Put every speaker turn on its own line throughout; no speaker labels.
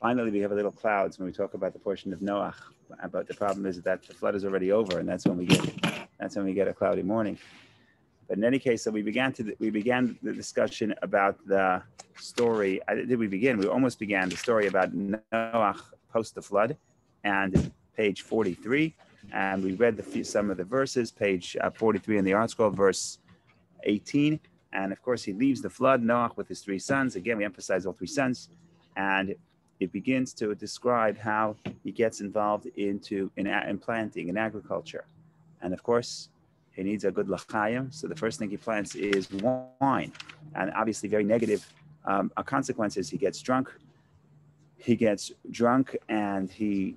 Finally, we have a little clouds when we talk about the portion of Noach. But the problem is that the flood is already over, and that's when we get a cloudy morning. But in any case, so we began the discussion about the story. Did we begin? We almost began the story about Noach post the flood, and page 43, and we read some of the verses, page 43 in the Art Scroll, verse 18. And of course, he leaves the flood, Noach, with his three sons. Again, we emphasize all three sons, and it begins to describe how he gets involved in planting, in agriculture, and of course, he needs a good l'chaim. So the first thing he plants is wine, and obviously very negative consequences. He gets drunk, and he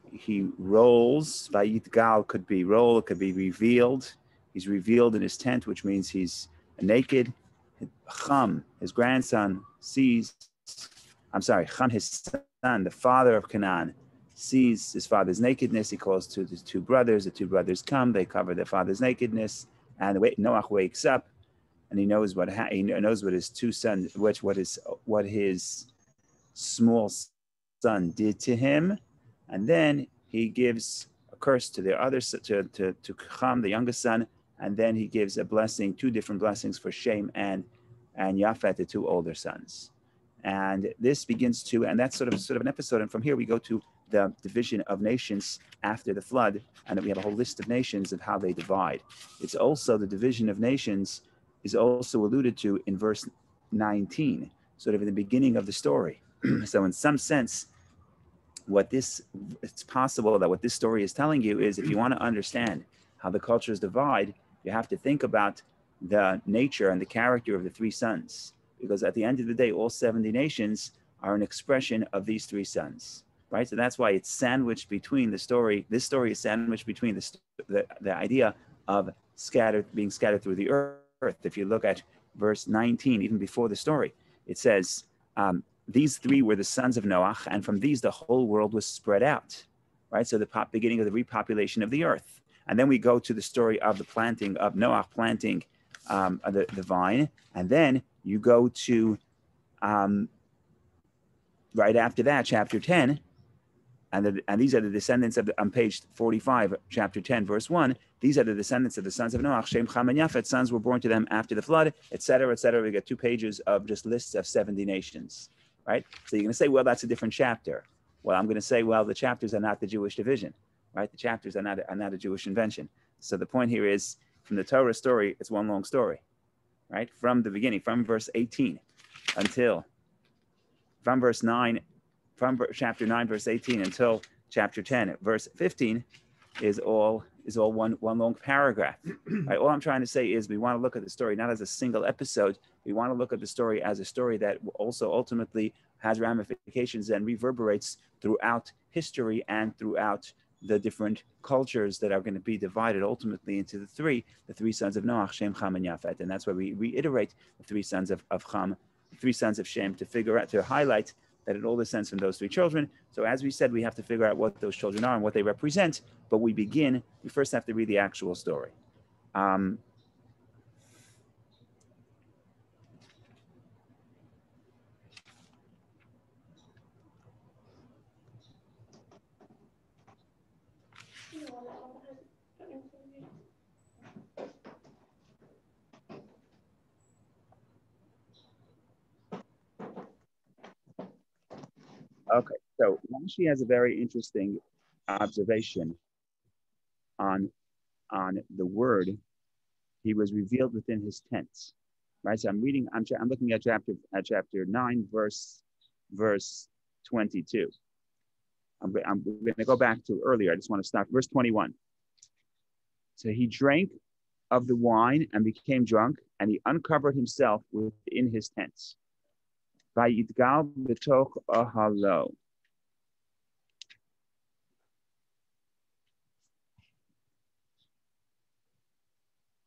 rolls. Vayitgal could be roll, it could be revealed. He's revealed in his tent, which means he's naked. Cham, his grandson, Cham, his son, the father of Canaan, sees his father's nakedness. He calls to his two brothers. The two brothers come. They cover their father's nakedness, and Noach wakes up, and he knows what his two sons, what his small son did to him, and then he gives a curse to the other to Cham, the youngest son, and then he gives a blessing, two different blessings for Shem and Yafet, the two older sons. And this begins and that's sort of an episode. And from here we go to the division of nations after the flood, and then we have a whole list of nations of how they divide. It's also the division of nations is also alluded to in verse 19, sort of in the beginning of the story. So in some sense, it's possible that what this story is telling you is, if you want to understand how the cultures divide, you have to think about the nature and the character of the three sons. Because at the end of the day, all 70 nations are an expression of these three sons, right? So that's why it's sandwiched between the story. This story is sandwiched between the idea of being scattered through the earth. If you look at verse 19, even before the story, it says, these three were the sons of Noach, and from these the whole world was spread out, right? So the beginning of the repopulation of the earth. And then we go to the story of the planting of Noach planting the vine, and then you go to right after that, chapter 10, and these are the descendants of on page 45, chapter 10, verse 1. These are the descendants of the sons of Noach. Shem, Cham, and Yafet. Sons were born to them after the flood, etc., etc. We get 2 pages of just lists of 70 nations, right? So you're going to say, well, that's a different chapter. Well, I'm going to say, well, the chapters are not the Jewish division, right? The chapters are not a Jewish invention. So the point here is, from the Torah story, it's one long story, right? From the beginning, from verse 18 from chapter 9, verse 18 until chapter 10, verse 15 is all one long paragraph. Right? All I'm trying to say is we want to look at the story not as a single episode. We want to look at the story as a story that also ultimately has ramifications and reverberates throughout history and throughout the different cultures that are going to be divided ultimately into the three sons of Noach, Shem, Cham, and Yafet. And that's why we reiterate the three sons of Cham, the three sons of Shem, to highlight that it all descends from those three children. So as we said, we have to figure out what those children are and what they represent. But we first have to read the actual story. Okay, so Rashi has a very interesting observation on the word. He was revealed within his tents, right? So I'm looking at chapter 9, verse 22. I'm going to go back to earlier. I just want to start verse 21. So he drank of the wine and became drunk, and he uncovered himself within his tents. Vayitgal b'toch ohalo.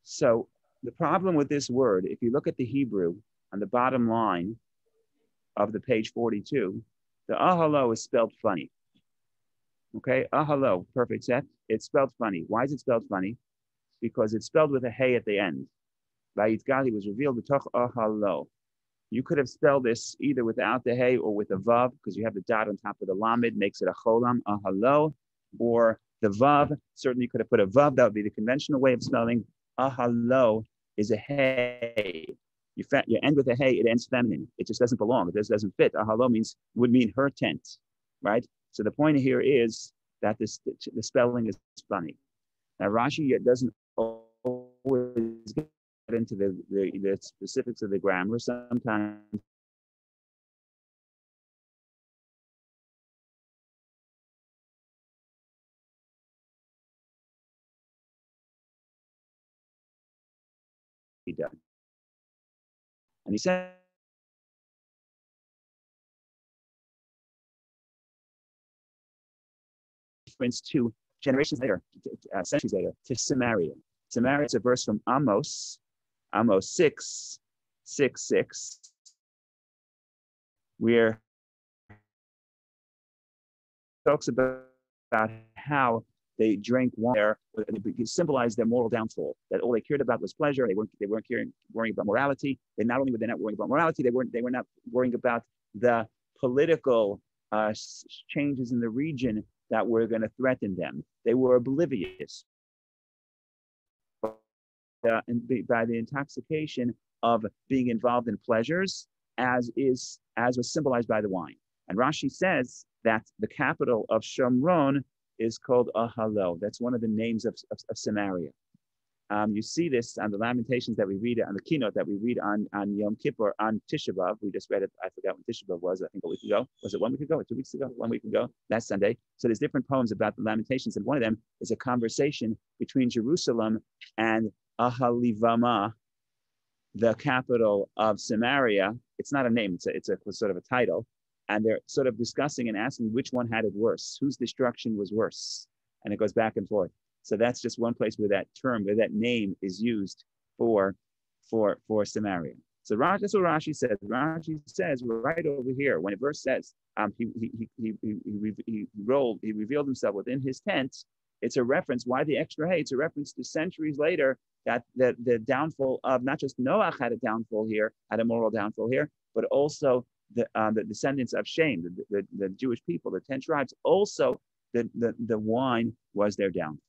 So the problem with this word, if you look at the Hebrew on the bottom line of the page 42, the ahalo is spelled funny. Okay, ahalo, perfect set. It's spelled funny. Why is it spelled funny? Because it's spelled with a hey at the end. Vayitgal, he was revealed b'toch ohalo. You could have spelled this either without the hey or with a vav, because you have the dot on top of the lamed, makes it a cholam, a halo, or the vav. Certainly, you could have put a vav. That would be the conventional way of spelling. A halo is a hey. You end with a hey, it ends feminine. It just doesn't belong. It just doesn't fit. A halo would mean her tent, right? So the point here is that the spelling is funny. Now Rashi doesn't always get into the specifics of the grammar. Sometimes he does. And he said reference to generations later, centuries later, to Samaria. Samaria is a verse from Amos 6:6, where talks about how they drank wine there, it symbolized their moral downfall. That all they cared about was pleasure. They weren't worrying about morality. And not only were they not worrying about morality, they were not worrying about the political changes in the region that were going to threaten them. They were oblivious by the intoxication of being involved in pleasures, as was symbolized by the wine. And Rashi says that the capital of Shomron is called Ahalo. That's one of the names of Samaria. You see this on the Lamentations that we read, on the keynote that we read on Yom Kippur, on Tisha B'Av. We just read it. I forgot when Tisha B'Av was. I think a week ago. Was it 1 week ago or 2 weeks ago? 1 week ago, last Sunday. So there's different poems about the Lamentations, and one of them is a conversation between Jerusalem and Ahalivama, the capital of Samaria. It's not a name. It's a sort of a title. And they're sort of discussing and asking which one had it worse, whose destruction was worse. And it goes back and forth. So that's just one place where that name is used for Samaria. So that's what Rashi says. Rashi says right over here, when a verse says he revealed himself within his tent, it's a reference. Why the extra hey? It's a reference to centuries later that the downfall of not just Noach had a moral downfall here, but also the descendants of Shem, the Jewish people, the 10 tribes, also the wine was their downfall.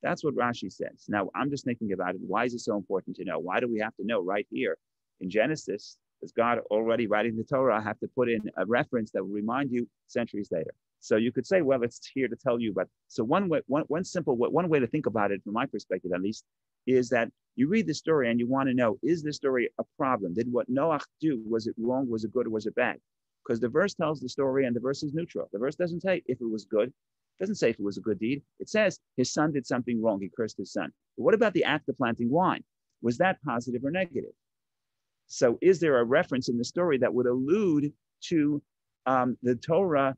That's what Rashi says. Now, I'm just thinking about it. Why is it so important to know? Why do we have to know right here in Genesis? Does God already writing the Torah have to put in a reference that will remind you centuries later? So you could say, well, it's here to tell you. But so one way to think about it, from my perspective at least, is that you read the story and you want to know, is this story a problem? Did what Noach do, was it wrong, was it good, or was it bad? Because the verse tells the story and the verse is neutral. The verse doesn't say if it was good. It doesn't say if it was a good deed. It says his son did something wrong. He cursed his son. But what about the act of planting wine? Was that positive or negative? So is there a reference in the story that would allude to the Torah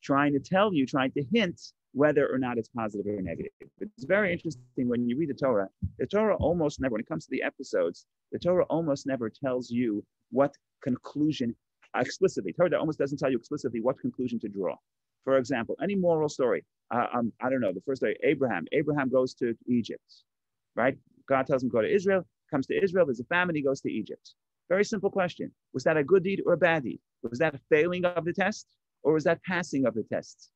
trying to hint whether or not it's positive or negative? It's very interesting when you read the Torah. The Torah almost never, when it comes to the episodes, the Torah almost never tells you what conclusion explicitly. Torah almost doesn't tell you explicitly what conclusion to draw. For example, any moral story. I don't know, the first story, Abraham. Abraham goes to Egypt, right? God tells him to go to Israel, comes to Israel, there's a famine, he goes to Egypt. Very simple question. Was that a good deed or a bad deed? Was that a failing of the test, or was that passing of the test?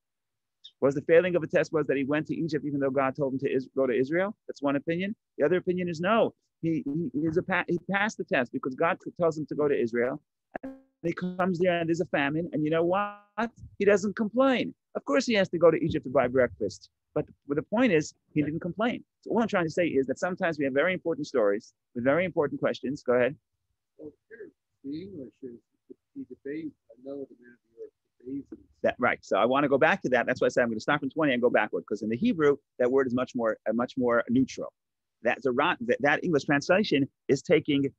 Was the failing of the test was that he went to Egypt even though God told him to go to Israel? That's one opinion. The other opinion is no. He passed the test because God tells him to go to Israel. And he comes there and there's a famine. And you know what? He doesn't complain. Of course he has to go to Egypt to buy breakfast. But the point is, he didn't complain. So what I'm trying to say is that sometimes we have very important stories with very important questions. Go ahead.
Well, here, the English is the debate. I know the man of New York debates.
That right. So I want to go back to that. That's why I said I'm going to start from 20 and go backward, because in the Hebrew that word is much more neutral. That English translation is taking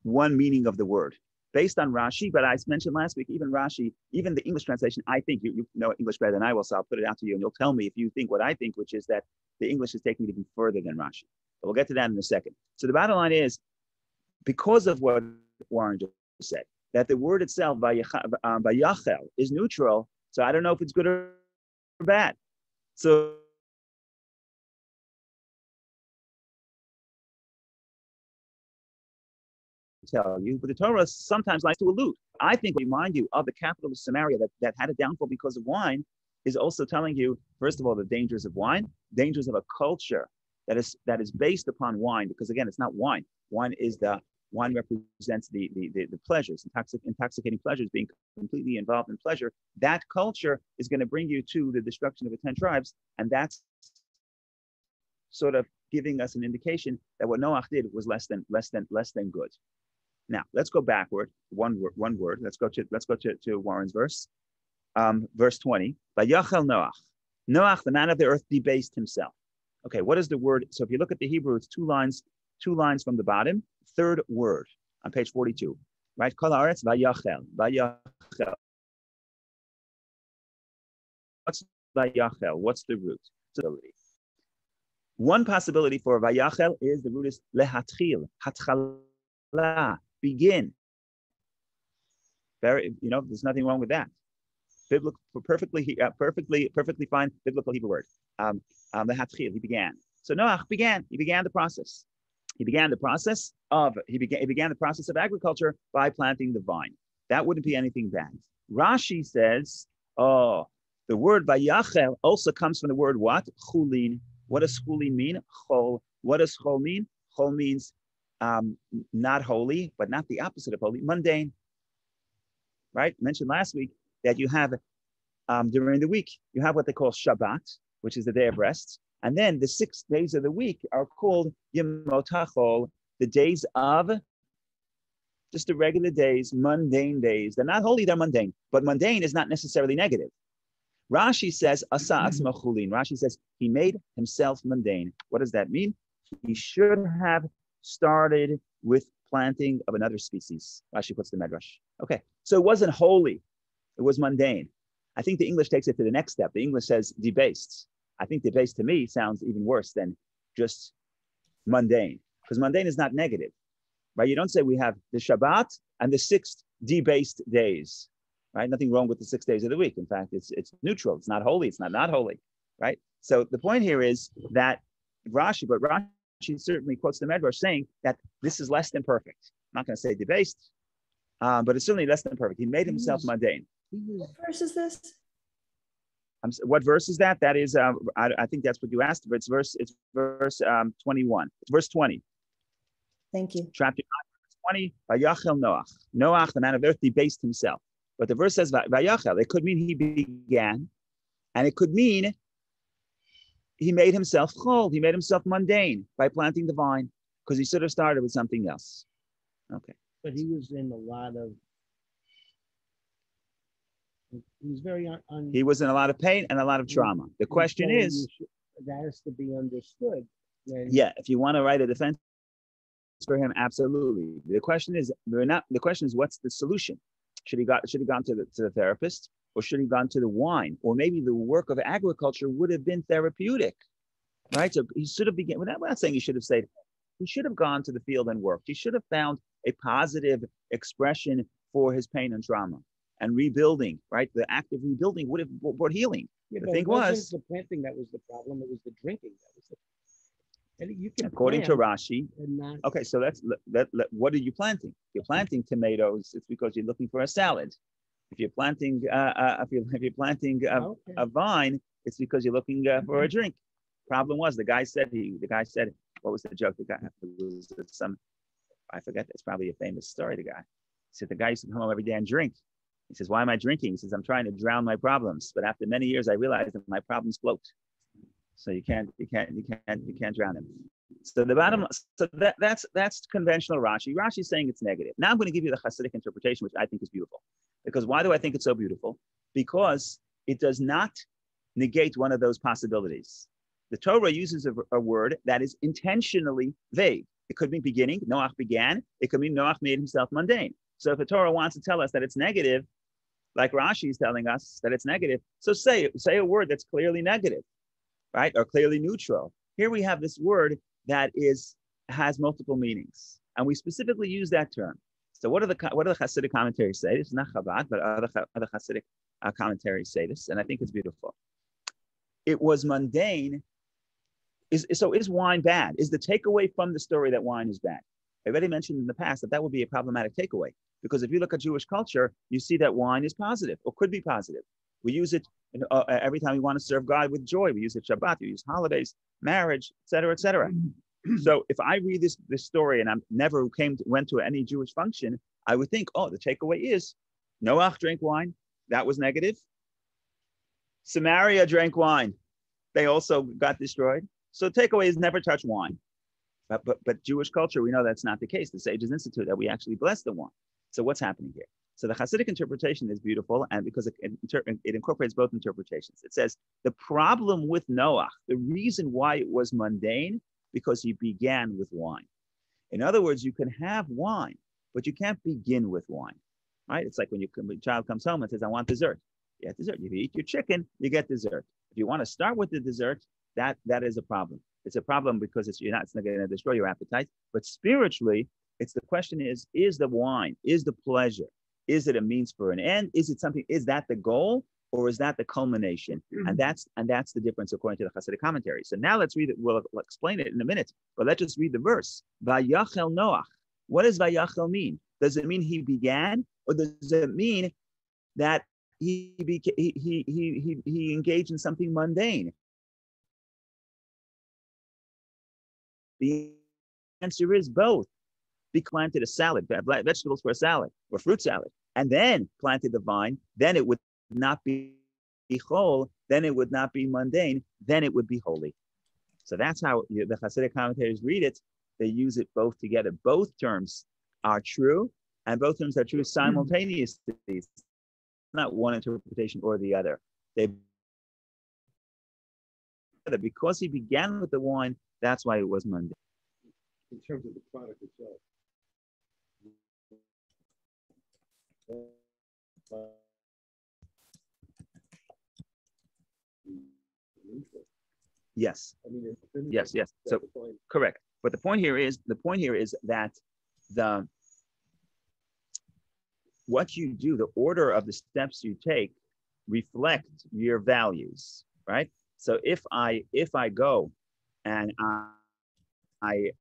one meaning of the word based on Rashi. But I mentioned last week, even Rashi, even the English translation, I think you know English better than I will, so I'll put it out to you and you'll tell me if you think what I think, which is that the English is taking it even further than Rashi. But we'll get to that in a second. So the bottom line is, because of what Warren just said, that the word itself, vayachel, is neutral. So I don't know if it's good or bad. So tell you, but the Torah sometimes likes to allude. I think remind you of the capital of Samaria that had a downfall because of wine is also telling you, first of all, the dangers of wine, dangers of a culture that is based upon wine, because again, it's not wine. Wine represents the pleasures, intoxicating pleasures, being completely involved in pleasure. That culture is going to bring you to the destruction of the 10 tribes, and that's sort of giving us an indication that what Noach did was less than good. Now let's go backward one word. Let's go to Warren's verse, verse 20. Vayachal Noach. Noach, the man of the earth, debased himself. Okay, what is the word? So if you look at the Hebrew, it's two lines from the bottom. Third word on page 42, right? Kol haaretz vayachel. Vayachel. What's vayachel? What's the root? One possibility for vayachel is the root is lehatchil, hatchala, begin. There's nothing wrong with that. Biblical, perfectly fine biblical Hebrew word. Lehatchil, he began. So Noach began. He began the process. He began the process of agriculture by planting the vine. That wouldn't be anything bad. Rashi says, the word vayachel also comes from the word what? Chulin. What does chulin mean? Chol. What does chol mean? Chol means not holy, but not the opposite of holy, mundane. Right? I mentioned last week that you have during the week, you have what they call Shabbat, which is the day of rest. And then the 6 days of the week are called Yemot HaChol, the days of just the regular days, mundane days. They're not holy, they're mundane. But mundane is not necessarily negative. Rashi says, Asa atzmo chulin. Rashi says, he made himself mundane. What does that mean? He should have started with planting of another species. Rashi puts the medrash. Okay, so it wasn't holy, it was mundane. I think the English takes it to the next step. The English says debased. I think debased to me sounds even worse than just mundane, because mundane is not negative, right? You don't say we have the Shabbat and the 6 debased days, right? Nothing wrong with the 6 days of the week. In fact, it's neutral. It's not holy. It's not holy, right? So the point here is that Rashi certainly quotes the Medrash saying that this is less than perfect. I'm not going to say debased, but it's certainly less than perfect. He made himself mundane.
What verse is this?
What verse is that? That is, I think that's what you asked, but it's verse 21. It's verse 20.
Thank you.
Chapter 9, verse 20. Vayachel Noach. Noach, the man of earth, debased himself. But the verse says Vayachel. It could mean he began, and it could mean he made himself chol. He made himself mundane by planting the vine, because he should have started with something else. Okay.
But he was in a lot of. He was very
He was in a lot of pain and a lot of trauma. The question is,
that has to be understood.
Yeah, if you want to write a defense for him, absolutely. The question is, what's the solution? Should he gone to the therapist, or should he gone to the wine, or maybe the work of agriculture would have been therapeutic, right? So he should have begun. We're not saying he should have said. He should have gone to the field and worked. He should have found a positive expression for his pain and trauma. And rebuilding, right? The act of rebuilding would have brought healing.
Yeah,
the thing was
the planting that was the problem. It was the drinking that was the. And you can
according to Rashi.
Not,
okay, so what are you planting? If you're planting tomatoes, it's because you're looking for a salad. If you're planting a vine, it's because you're looking for a drink. Problem was the guy said what was the joke? The guy was I forget. It's probably a famous story. The guy said the guy used to come home every day and drink. He says, why am I drinking? He says, I'm trying to drown my problems. But after many years, I realized that my problems float. So you can't drown them. So that's conventional Rashi. Rashi's saying it's negative. Now I'm going to give you the Hasidic interpretation, which I think is beautiful. Because why do I think it's so beautiful? Because it does not negate one of those possibilities. The Torah uses a word that is intentionally vague. It could mean beginning, Noach began. It could mean Noach made himself mundane. So if the Torah wants to tell us that it's negative, like Rashi is telling us that it's negative, so say a word that's clearly negative, right, or clearly neutral. Here we have this word that has multiple meanings, and we specifically use that term. So what do the Hasidic commentaries say? This is not Chabad, but other Hasidic commentaries say this, and I think it's beautiful. It was mundane. Is wine bad? Is the takeaway from the story that wine is bad? I already mentioned in the past that would be a problematic takeaway, because if you look at Jewish culture, you see that wine is positive or could be positive. We use it every time we want to serve God with joy. We use it Shabbat, we use holidays, marriage, etc., etc. So if I read this story and I never went to any Jewish function, I would think, oh, the takeaway is Noach drank wine. That was negative. Samaria drank wine. They also got destroyed. So takeaway is never touch wine. But Jewish culture, we know that's not the case. The sages institute that we actually bless the wine. So what's happening here? So the Hasidic interpretation is beautiful, and because it incorporates both interpretations. It says the problem with Noach, the reason why it was mundane, because he began with wine. In other words, you can have wine, but you can't begin with wine, right? It's like when a child comes home and says, I want dessert. You get dessert. If you eat your chicken, you get dessert. If you want to start with the dessert, that is a problem. It's a problem because it's not going to destroy your appetite. But spiritually, the question is the wine, is the pleasure, is it a means for an end? Is it something, is that the goal, or is that the culmination? Mm-hmm. And that's the difference according to the Hasidic commentary. So now let's read it. We'll explain it in a minute, but let's just read the verse. Vayachel Noach. What does Vayachel mean? Does it mean he began, or does it mean that he engaged in something mundane? The answer is both. He planted a salad, vegetables for a salad, or fruit salad, and then planted the vine, then it would not be chol, then it would not be mundane, then it would be holy. So that's how the Hasidic commentators read it. They use it both together. Both terms are true, and both terms are true simultaneously. It's not one interpretation or the other. Because he began with the wine, that's why it was mundane.
In terms of the product itself.
Yes.
I mean,
yes. So correct. But the point here is that what you do, the order of the steps you take, reflect your values, right? So if I go and the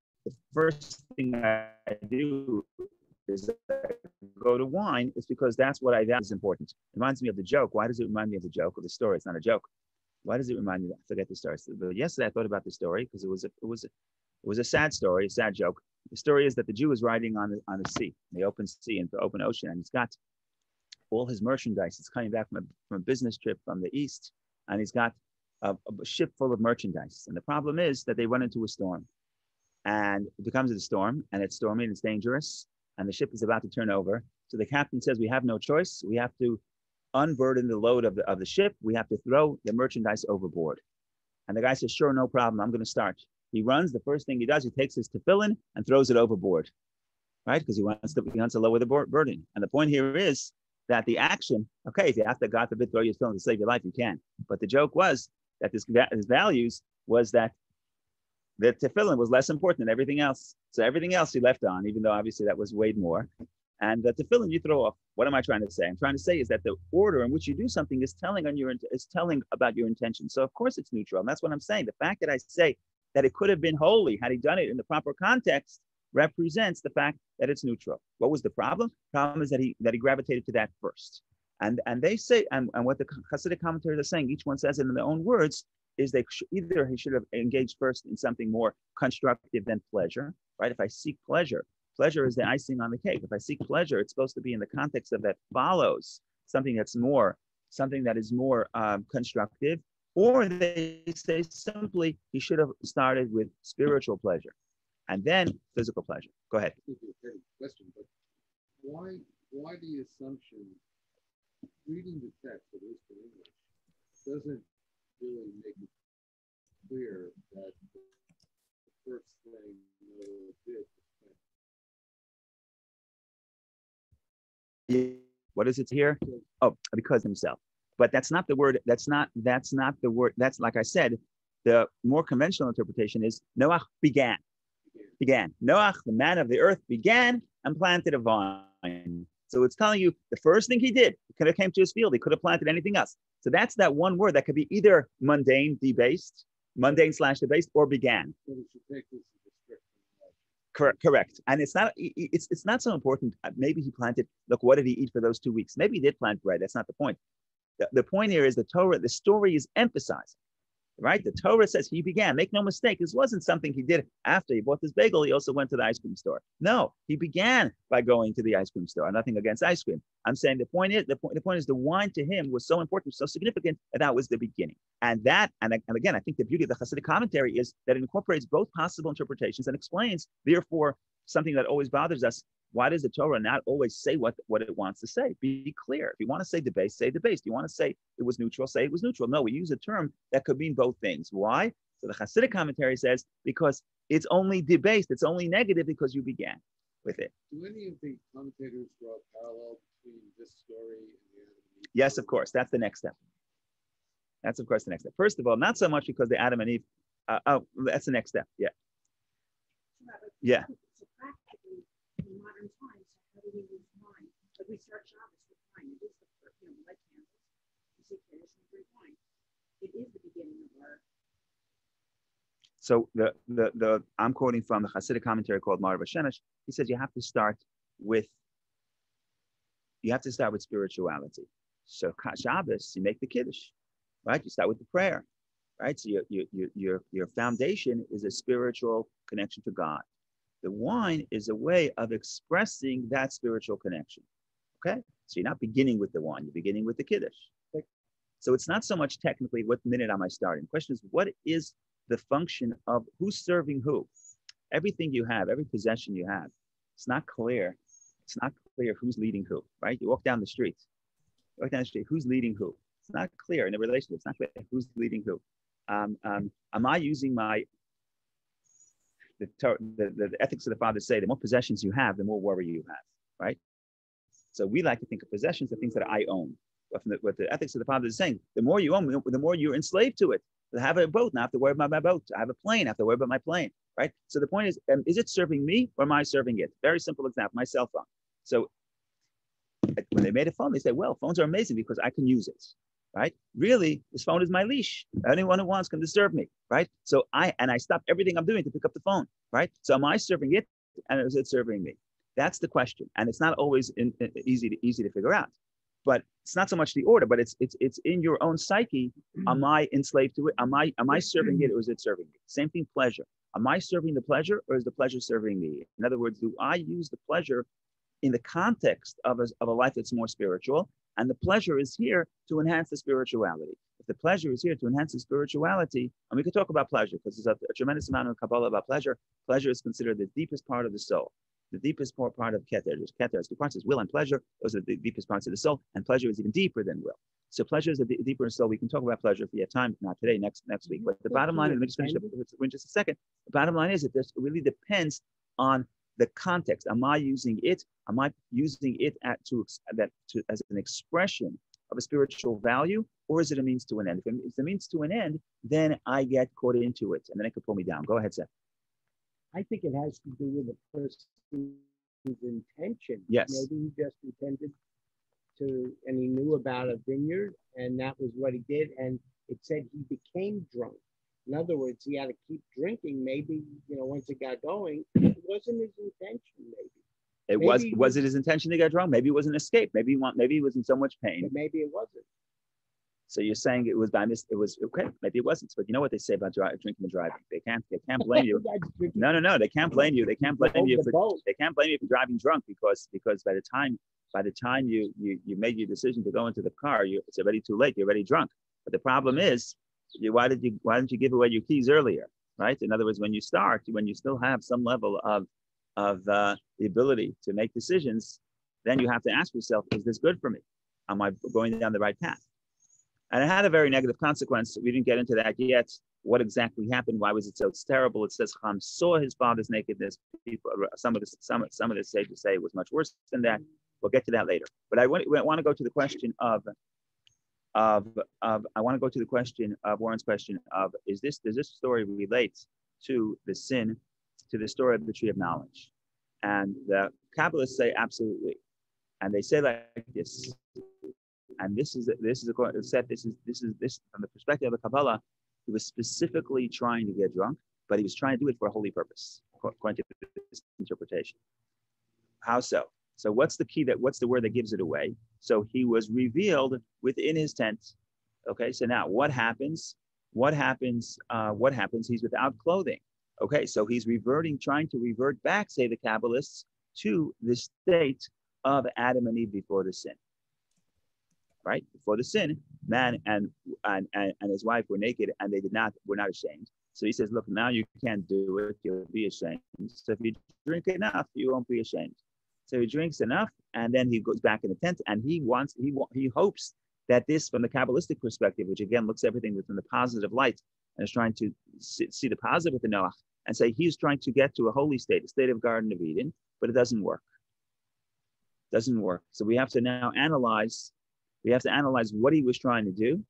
first thing I do is go to wine, it's because that's what I value is important. It reminds me of the joke. Why does it remind me of the joke or the story? It's not a joke. Why does it remind me? I forget the story. But yesterday I thought about the story because it was a sad story, a sad joke. The story is that the Jew is riding on the sea, the open sea and the open ocean, and he's got all his merchandise. He's coming back from a business trip from the east, and he's got a ship full of merchandise. And the problem is that they run into a storm, and it becomes a storm, and it's stormy and it's dangerous, and the ship is about to turn over. So the captain says, we have no choice. We have to unburden the load of the ship. We have to throw the merchandise overboard. And the guy says, sure, no problem. I'm going to start. He runs. The first thing he does, he takes his tefillin and throws it overboard, right? Because he wants to lower the burden. And the point here is that the action, okay, if you have to, God forbid, throw your tefillin to save your life, you can. But the joke was that his values was that the tefillin was less important than everything else. So everything else he left on, even though obviously that was weighed more. And the tefillin you throw off. What am I trying to say? I'm trying to say is that the order in which you do something is telling about your intention. So of course it's neutral. And that's what I'm saying. The fact that I say that it could have been holy had he done it in the proper context represents the fact that it's neutral. What was the problem? The problem is that he gravitated to that first. And they say, and what the Hasidic commentators are saying, each one says it in their own words, is either he should have engaged first in something more constructive than pleasure, right? If I seek pleasure is the icing on the cake. If I seek pleasure, it's supposed to be in the context of that follows something that is more constructive. Or they say simply he should have started with spiritual pleasure and then physical pleasure. Go ahead.
This is a question, but why the assumption reading the text, at least in English, doesn't really make it clear that the first thing Noah did.
What is it here? Oh, because himself. But that's not the word. That's not the word. That's, like I said, the more conventional interpretation is Noach began. Noach, the man of the earth, began and planted a vine. So it's telling you the first thing he did, he could have came to his field. He could have planted anything else. So that's that one word that could be either mundane/debased, or began.
So we should take this as a strict analogy.
Correct. And it's not so important. Maybe he planted. Look, what did he eat for those 2 weeks? Maybe he did plant bread. That's not the point. The point here is the Torah. The story is emphasizing. Right? The Torah says he began. Make no mistake, this wasn't something he did after he bought this bagel. He also went to the ice cream store. No, he began by going to the ice cream store. Nothing against ice cream. I'm saying the point is the wine to him was so important, so significant that was the beginning. And again, I think the beauty of the Hasidic commentary is that it incorporates both possible interpretations and explains, therefore, something that always bothers us. Why does the Torah not always say what it wants to say? Be clear. If you want to say debased, say debased. If you want to say it was neutral, say it was neutral. No, we use a term that could mean both things. Why? So the Hasidic commentary says, because it's only debased, it's only negative because you began with it.
Do any of the commentators draw a parallel between this story and the Adam and Eve?
Yes, of course. That's the next step. That's, of course, the next step. First of all, not so much because the Adam and Eve, that's the next step. Yeah. Yeah.
So practically, in modern times, how do we use wine? Like we start Shabbos with wine. It is the light candles. You see finish and drink wine. It is the beginning of our.
So I'm quoting from the Hasidic commentary called Marav Shenesh. He says you have to start with spirituality. So Shabbos, you make the Kiddush, right? You start with the prayer, right? So your foundation is a spiritual connection to God. The wine is a way of expressing that spiritual connection. Okay? So you're not beginning with the wine, you're beginning with the Kiddush. So it's not so much technically what minute am I starting. The question is, what is the function of who's serving who? Everything you have, every possession you have, it's not clear. It's not clear who's leading who, right? You walk down the street. Who's leading who? It's not clear in a relationship. It's not clear who's leading who. Am I using the ethics of the Father say the more possessions you have, the more worry you have, right? So we like to think of possessions as things that I own. But what the ethics of the Father is saying, the more you own, the more you're enslaved to it. I have a boat, now I have to worry about my boat. I have a plane, I have to worry about my plane, right? So the point is it serving me or am I serving it? Very simple example, my cell phone. So when they made a phone, they say, well, phones are amazing because I can use it, right? Really, this phone is my leash. Anyone who wants can disturb me, right? So I stop everything I'm doing to pick up the phone, right? So am I serving it and is it serving me? That's the question. And it's not always easy to figure out. But it's not so much the order, but it's in your own psyche. Am I enslaved to it? Am I serving it or is it serving me? Same thing, pleasure. Am I serving the pleasure or is the pleasure serving me? In other words, do I use the pleasure in the context of a life that's more spiritual? And the pleasure is here to enhance the spirituality. If the pleasure is here to enhance the spirituality, and we could talk about pleasure because there's a tremendous amount of Kabbalah about pleasure. Pleasure is considered the deepest part of the soul. The deepest part of Keter. Keter has two parts, is will and pleasure. Those are the deepest parts of the soul, and pleasure is even deeper than will. So pleasure is deeper soul. We can talk about pleasure if we have time, not today, next week. But the bottom line, let me just finish in just a second. The bottom line is that this really depends on the context. Am I using it? Am I using it as an expression of a spiritual value, or is it a means to an end? If it's a means to an end, then I get caught into it, and then it could pull me down. Go ahead, Seth.
I think it has to do with the person's intention.
Yes.
Maybe he just intended to, and he knew about a vineyard, and that was what he did. And it said he became drunk. In other words, he had to keep drinking. Maybe, once it got going, it wasn't his intention, maybe.
Was it his intention to get drunk? Maybe it was an escape. Maybe he was in so much pain.
But maybe it wasn't.
So you're saying it was by mistake. It was okay. Maybe it wasn't. But you know what they say about drinking and driving? They can't blame you. No. They can't blame you. They can't blame you for driving drunk because by the time you made your decision to go into the car, it's already too late. You're already drunk. But the problem is, why didn't you give away your keys earlier? Right? In other words, when you still have some level of the ability to make decisions, then you have to ask yourself, is this good for me? Am I going down the right path? And it had a very negative consequence. We didn't get into that yet. What exactly happened? Why was it so terrible? It says Ham saw his father's nakedness. Some of the sages say it was much worse than that. We'll get to that later. But I want to go to the question of Warren's question of does this story relate to the sin, to the story of the tree of knowledge? And the Kabbalists say absolutely, and they say like this. And this is from the perspective of the Kabbalah. He was specifically trying to get drunk, but he was trying to do it for a holy purpose. according to this interpretation. How so? So what's the key what's the word that gives it away? So he was revealed within his tent. Okay, so now what happens? What happens? He's without clothing. Okay, so he's trying to revert back, say the Kabbalists, to the state of Adam and Eve before the sin. Right? Before the sin, man and his wife were naked and were not ashamed. So he says, look, now you can't do it, you'll be ashamed. So if you drink enough, you won't be ashamed. So he drinks enough, and then he goes back in the tent, and he hopes that this, from the Kabbalistic perspective, which again looks everything within the positive light, and is trying to see the positive with the Noach, and say he's trying to get to a holy state, a state of Garden of Eden, but it doesn't work. Doesn't work. So we have to now analyze. We have to analyze what he was trying to do,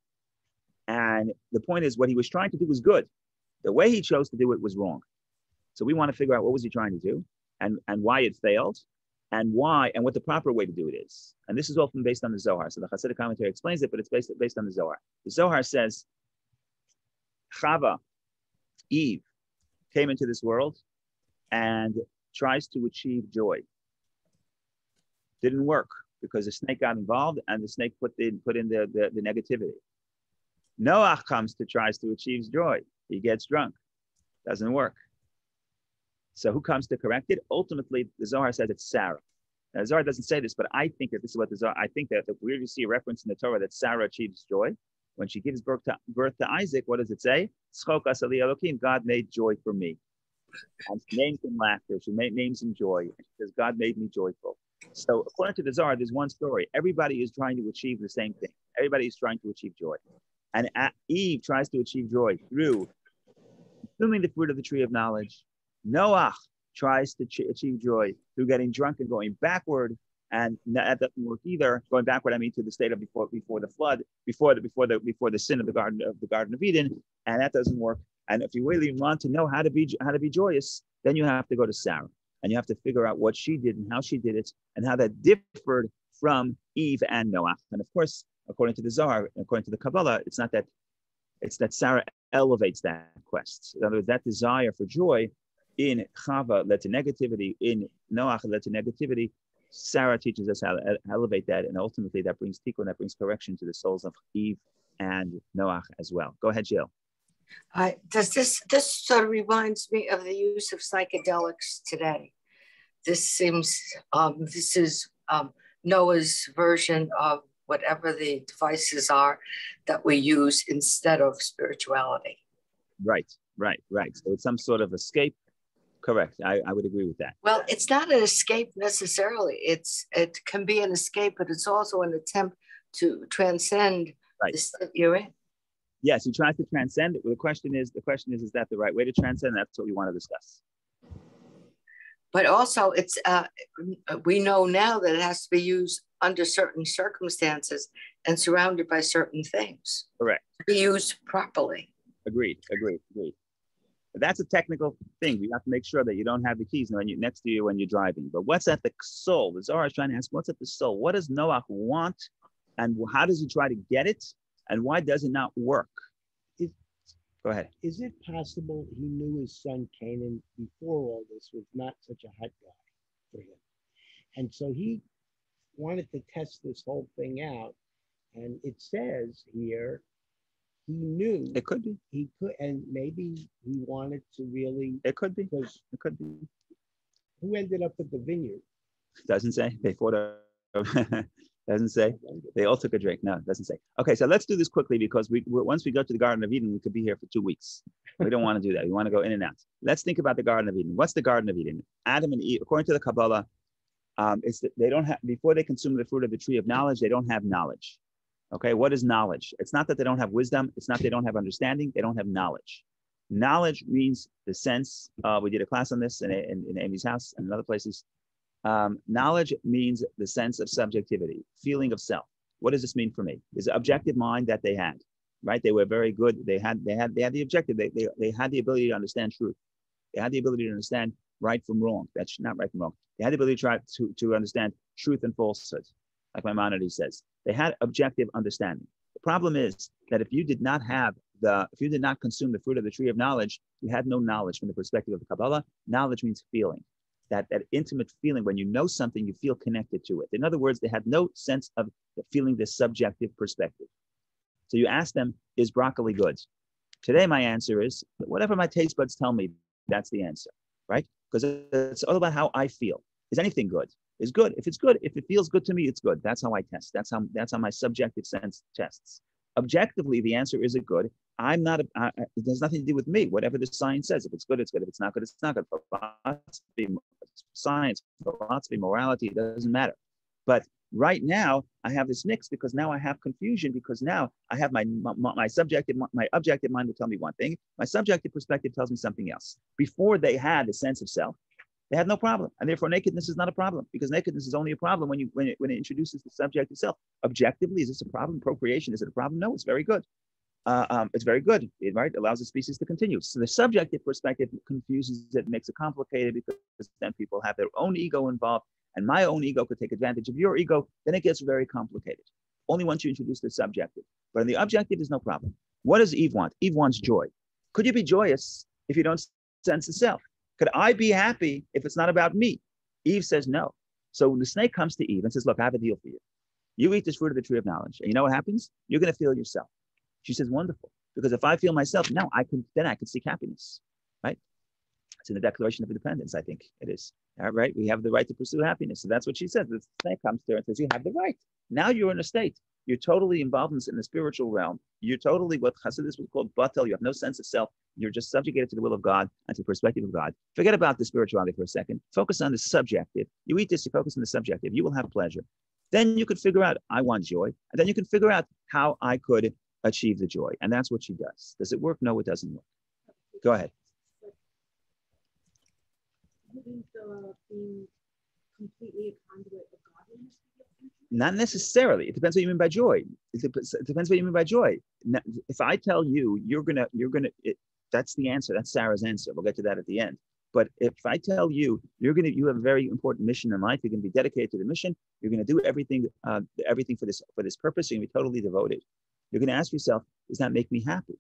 and the point is, what he was trying to do was good. The way he chose to do it was wrong. So we want to figure out what was he trying to do, and why it failed, and what the proper way to do it is. And this is often based on the Zohar. So the Hasidic commentary explains it, but it's based on the Zohar. The Zohar says, Chava, Eve, came into this world and tries to achieve joy. Didn't work because the snake got involved and the snake put in the negativity. Noach tries to achieve joy. He gets drunk. Doesn't work. So who comes to correct it? Ultimately, the Zohar says it's Sarah. Now, the Zohar doesn't say this, but I think that this is what the Zohar, I think that if we see a reference in the Torah that Sarah achieves joy, when she gives birth to Isaac, what does it say? God made joy for me. And she names him laughter. She names him joy. She says, God made me joyful. So according to the Zohar, there's one story. Everybody is trying to achieve the same thing. Everybody is trying to achieve joy. And Eve tries to achieve joy through consuming the fruit of the tree of knowledge. Noach tries to achieve joy through getting drunk and going backward, and that doesn't work either. Going backward, I mean, to the state of before the flood, before the sin of the Garden of Eden, and that doesn't work. And if you really want to know how to be joyous, then you have to go to Sarah, and you have to figure out what she did and how she did it, and how that differed from Eve and Noach. And of course, according to the Zohar, according to the Kabbalah, it's that Sarah elevates that quest. In other words, that desire for joy in Chava led to negativity, in Noach led to negativity. Sarah teaches us how to elevate that, and ultimately that brings tikkun, that brings correction to the souls of Eve and Noach as well. Go ahead, Jill.
Does this sort of reminds me of the use of psychedelics today? This seems this is Noah's version of whatever the devices are that we use instead of spirituality. Right.
So it's some sort of escape. Correct. I would agree with that.
Well, it's not an escape necessarily. It can be an escape, but it's also an attempt to transcend the state you're in.
Yes, he tries to transcend it. Well, the question is that the right way to transcend? That's what we want to discuss.
But also, it's we know now that it has to be used under certain circumstances and surrounded by certain things.
Correct.
To be used properly.
Agreed. But that's a technical thing. You have to make sure that you don't have the keys next to you when you're driving. But what's at the soul? The Zohar is trying to ask, what's at the soul? What does Noach want? And how does he try to get it? And why does it not work? Go ahead.
Is it possible he knew his son Canaan before all this was not such a hot guy for him? And so he wanted to test this whole thing out. And it says here, he knew
it could be.
He could, and maybe he wanted to really.
It could be.
Because
it could be.
Who ended up at the vineyard?
Doesn't say. They fought. Doesn't say. They all took a drink. No, it doesn't say. Okay, so let's do this quickly because once we go to the Garden of Eden, we could be here for 2 weeks. We don't want to do that. We want to go in and out. Let's think about the Garden of Eden. What's the Garden of Eden? Adam and Eve, according to the Kabbalah, it's that they don't have, before they consume the fruit of the tree of knowledge, they don't have knowledge. Okay, what is knowledge? It's not that they don't have wisdom. It's not they don't have understanding. They don't have knowledge. Knowledge means the sense. We did a class on this in Amy's house and in other places. Knowledge means the sense of subjectivity, feeling of self. What does this mean for me? Is the objective mind that they had, right? They were very good. They had the objective. They had the ability to understand truth. They had the ability to understand right from wrong. That's not right from wrong. They had the ability to try to understand truth and falsehood, like Maimonides says. They had objective understanding. The problem is that if you did not consume the fruit of the tree of knowledge, We had no knowledge from the perspective of the Kabbalah. Knowledge means feeling. That intimate feeling when you know something, you feel connected to it. In other words, they had no sense of feeling this subjective perspective. So you ask them, is broccoli good? Today, my answer is, whatever my taste buds tell me, that's the answer, right? Because it's all about how I feel. Is anything good? Is good. If it's good, if it feels good to me, it's good. That's how I test. That's how my subjective sense tests. Objectively, the answer is it good. I'm not. It has nothing to do with me. Whatever the science says, if it's good, it's good. If it's not good, it's not good. Philosophy, science, philosophy, morality, it doesn't matter. But right now, I have this mix because now I have confusion because now I have my subjective, my objective mind will tell me one thing. My subjective perspective tells me something else. Before they had a sense of self, they had no problem, and therefore nakedness is not a problem because nakedness is only a problem when it introduces the subject itself. Objectively, is this a problem? Procreation, is it a problem? No, it's very good. It's very good. It allows the species to continue. So the subjective perspective confuses it, makes it complicated because then people have their own ego involved, and my own ego could take advantage of your ego. Then it gets very complicated. Only once you introduce the subjective, but in the objective, there's no problem. What does Eve want? Eve wants joy. Could you be joyous if you don't sense the self? Could I be happy if it's not about me? Eve says no. So the snake comes to Eve and says, look, I have a deal for you. You eat this fruit of the tree of knowledge. And you know what happens? You're going to feel yourself. She says, wonderful. Because if I feel myself, now I can seek happiness, right? It's in the Declaration of Independence, I think it is. All right, we have the right to pursue happiness. So that's what she says. The snake comes to her and says, you have the right. Now you're in a state. You're totally involved in the spiritual realm. You're totally what Hasidus would call batel. You have no sense of self. You're just subjugated to the will of God and to the perspective of God. Forget about the spirituality for a second. Focus on the subjective. You eat this, you focus on the subjective. You will have pleasure. Then you could figure out, I want joy. And then you can figure out how I could achieve the joy. And that's what she does. Does it work? No, it doesn't work. Go ahead.
Wouldn't being completely a conduit of godliness?
Not necessarily. It depends what you mean by joy. It depends what you mean by joy. Now, if I tell you, that's the answer. That's Sarah's answer. We'll get to that at the end. But if I tell you, you have a very important mission in life. You're going to be dedicated to the mission. You're going to do everything for this purpose. You're going to be totally devoted. You're going to ask yourself, does that make me happy?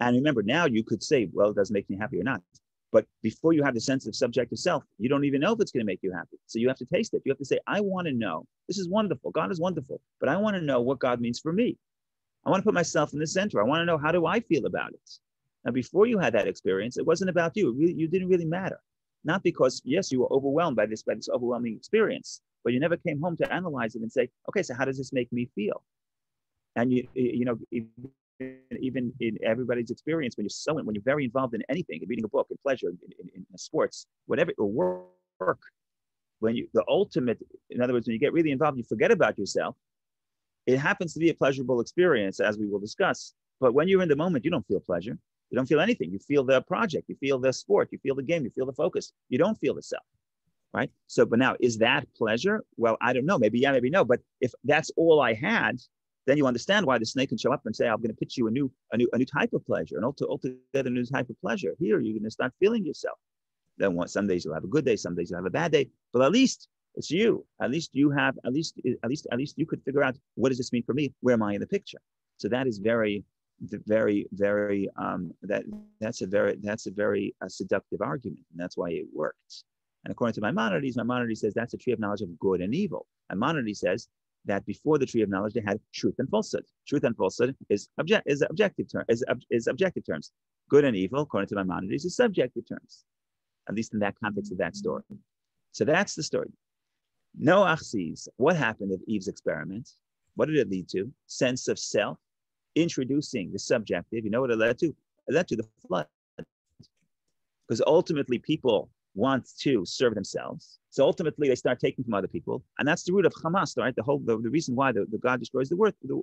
And remember, now you could say, well, does it make me happy or not? But before you have the sense of subjective self, you don't even know if it's going to make you happy. So you have to taste it. You have to say, I want to know. This is wonderful. God is wonderful. But I want to know what God means for me. I want to put myself in the center. I want to know, how do I feel about it? Now, before you had that experience, it wasn't about you. You didn't really matter. Not because, yes, you were overwhelmed by this overwhelming experience, but you never came home to analyze it and say, okay, so how does this make me feel? And even in everybody's experience, when you're very involved in anything, in reading a book, in pleasure, in sports, whatever, or work, the ultimate, in other words, when you get really involved, you forget about yourself. It happens to be a pleasurable experience, as we will discuss. But when you're in the moment, you don't feel pleasure. You don't feel anything. You feel the project, you feel the sport, you feel the game, you feel the focus. You don't feel the self, right? So, but now, is that pleasure? Well, I don't know. Maybe yeah, maybe no. But if that's all I had, then you understand why the snake can show up and say, I'm going to pitch you a new type of pleasure, an altogether new type of pleasure. Here, you're going to start feeling yourself. Then some days you'll have a good day, some days you'll have a bad day, but at least it's you. At least you could figure out, what does this mean for me? Where am I in the picture? So that is that's a very seductive argument, and that's why it worked. And according to Maimonides says that's a tree of knowledge of good and evil. And Maimonides says that before the tree of knowledge, they had truth and falsehood. Truth and falsehood is objective terms. Good and evil, according to Maimonides, is subjective terms, at least in that context of that story. So that's the story. Noach sees what happened at Eve's experiment. What did it lead to? Sense of self, introducing the subjective. You know what it led to? It led to the flood. Because ultimately people want to serve themselves. So ultimately they start taking from other people. And that's the root of Hamas, right? The reason why the God destroys the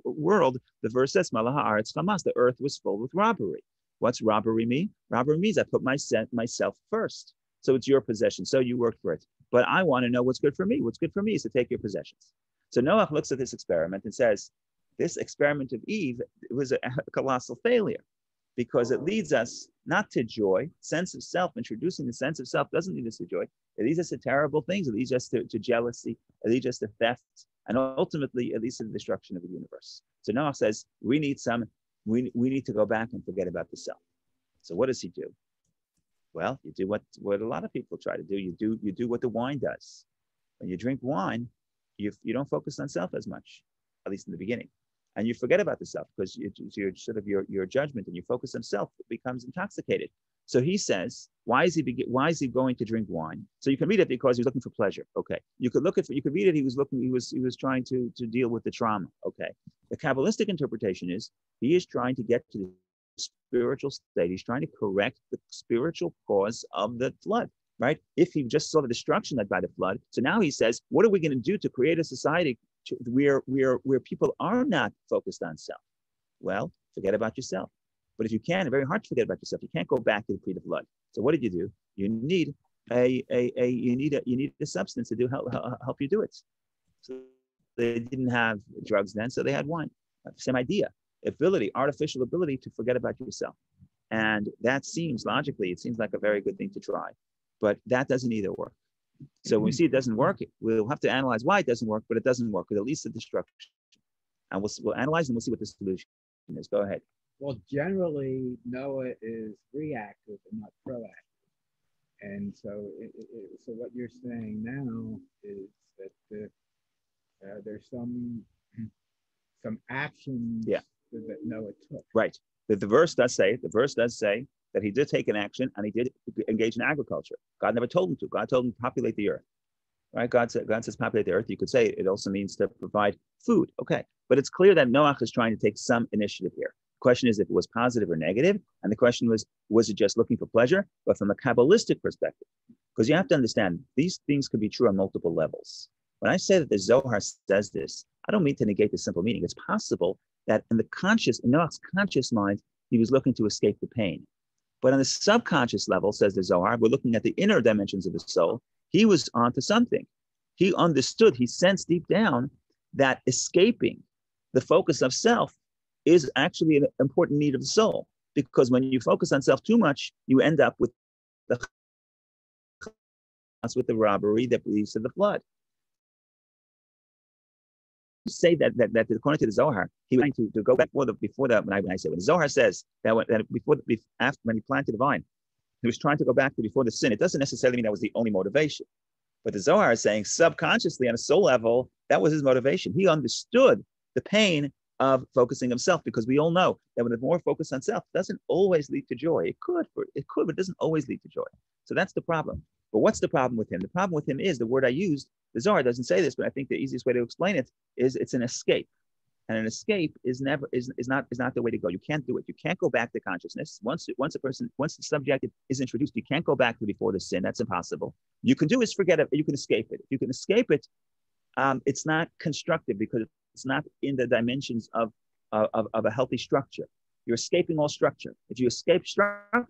world, the verse says, Malaha Aretz Hamas, the earth was full with robbery. What's robbery mean? Robbery means I put myself first. So it's your possession. So you worked for it. But I want to know what's good for me. What's good for me is to take your possessions. So Noach looks at this experiment and says, this experiment of Eve was a colossal failure, because it leads us not to joy. Sense of self, introducing the sense of self doesn't lead us to joy. It leads us to terrible things. It leads us to jealousy. It leads us to theft. And ultimately, it leads to the destruction of the universe. So Noach says, we need to go back and forget about the self. So what does he do? Well, you do what a lot of people try to do. You do what the wine does. When you drink wine, you don't focus on self as much, at least in the beginning, and you forget about the self because you're sort of your judgment and you focus on self becomes intoxicated. So he says, why is he going to drink wine? So you can read it because he's looking for pleasure. Okay, you could read it. He was trying to deal with the trauma. Okay, the Kabbalistic interpretation is he is trying to get to the spiritual state. He's trying to correct the spiritual cause of the flood, right? If he just saw the destruction led by the flood, so now he says, what are we going to do to create a society where people are not focused on self? Well, forget about yourself. But if you can, it's very hard to forget about yourself. You can't go back to the pre-flood. So what did you do? You need a substance to help you do it. So they didn't have drugs then, so they had wine. Same idea. Artificial ability to forget about yourself. And that seems logically like a very good thing to try. But that doesn't either work. So when we see it doesn't work, we'll have to analyze why it doesn't work, but it doesn't work, because it leads to destruction. And we'll analyze and we'll see what the solution is. Go ahead.
Well, generally, Noah is reactive and not proactive. And so what you're saying now is that there's some action that Noah took.
Right. The verse does say that he did take an action and he did engage in agriculture. God never told him to. God told him to populate the earth. Right? God says populate the earth. You could say it also means to provide food. Okay. But it's clear that Noah is trying to take some initiative here. The question is if it was positive or negative. And the question was it just looking for pleasure? But from a Kabbalistic perspective, because you have to understand, these things could be true on multiple levels. When I say that the Zohar says this, I don't mean to negate the simple meaning. It's possible that in Noah's conscious mind, he was looking to escape the pain. But on the subconscious level, says the Zohar, we're looking at the inner dimensions of the soul. He was onto something. He understood, he sensed deep down that escaping the focus of self is actually an important need of the soul. Because when you focus on self too much, you end up with the robbery that leads to the flood. Say that according to the Zohar, he was trying to go back when the Zohar says that when he planted the vine, he was trying to go back to before the sin. It doesn't necessarily mean that was the only motivation. But the Zohar is saying subconsciously on a soul level, that was his motivation. He understood the pain of focusing on self, because we all know that when the more focus on self doesn't always lead to joy. It could, but it doesn't always lead to joy. So that's the problem. But what's the problem with him? The problem with him is the word I used. The Zohar doesn't say this, but I think the easiest way to explain it is it's an escape. And an escape is not the way to go. You can't do it. You can't go back to consciousness. Once the subject is introduced, you can't go back to before the sin. That's impossible. You can do is forget it. You can escape it. If you can escape it, it's not constructive, because it's not in the dimensions of a healthy structure. You're escaping all structure. If you escape structure,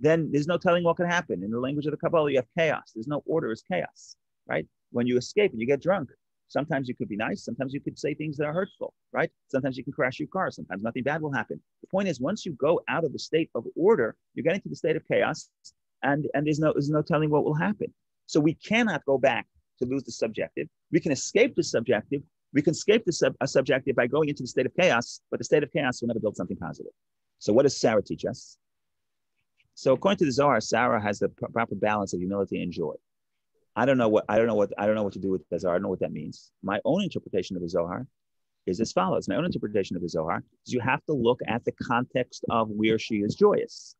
then there's no telling what could happen. In the language of the Kabbalah, you have chaos. There's no order, it's chaos, right? When you escape and you get drunk, sometimes you could be nice, sometimes you could say things that are hurtful, right? Sometimes you can crash your car, sometimes nothing bad will happen. The point is, once you go out of the state of order, you're getting to the state of chaos, and there's no telling what will happen. So we cannot go back to lose the subjective. We can escape the subjective. We can escape the subjective by going into the state of chaos, but the state of chaos will never build something positive. So what does Sarah teach us? So according to the Zohar, Sarah has the proper balance of humility and joy. I don't know what to do with the Zohar. I don't know what that means. My own interpretation of the Zohar is as follows. My own interpretation of the Zohar is you have to look at the context of where she is joyous.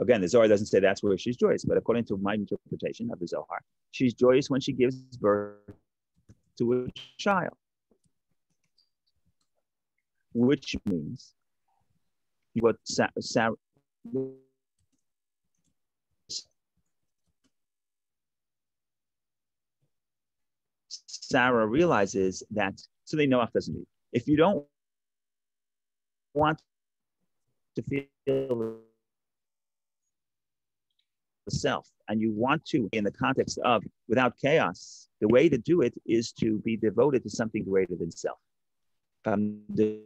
Again, the Zohar doesn't say that's where she's joyous, but according to my interpretation of the Zohar, she's joyous when she gives birth to a child, which means what Sarah realizes that something Noah doesn't need. If you don't want to feel the self, and you want to, in the context of without chaos, the way to do it is to be devoted to something greater than self. Devoted